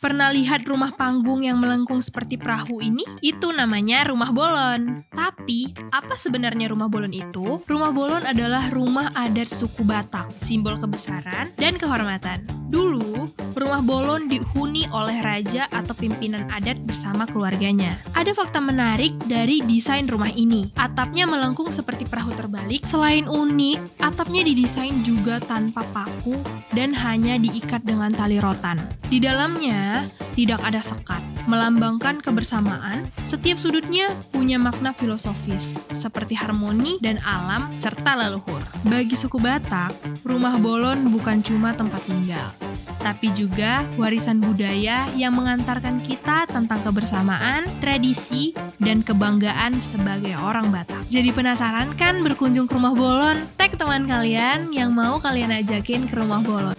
Pernah lihat rumah panggung yang melengkung seperti perahu ini? Itu namanya rumah bolon. Tapi, apa sebenarnya rumah bolon itu? Rumah bolon adalah rumah adat suku Batak, simbol kebesaran dan kehormatan. Dulu, rumah bolon dihuni oleh raja atau pimpinan adat bersama keluarganya. Ada fakta menarik dari desain rumah ini. Atapnya melengkung seperti perahu terbalik. Selain unik, atapnya didesain juga tanpa paku dan hanya diikat dengan tali rotan. Di dalamnya tidak ada sekat, melambangkan kebersamaan. Setiap sudutnya punya makna filosofis, seperti harmoni dan alam serta leluhur. Bagi suku Batak, rumah bolon bukan cuma tempat tinggal, tapi juga warisan budaya yang mengantarkan kita tentang kebersamaan, tradisi, dan kebanggaan sebagai orang Batak. Jadi penasaran kan berkunjung ke rumah bolon? Tag teman kalian yang mau kalian ajakin ke rumah bolon.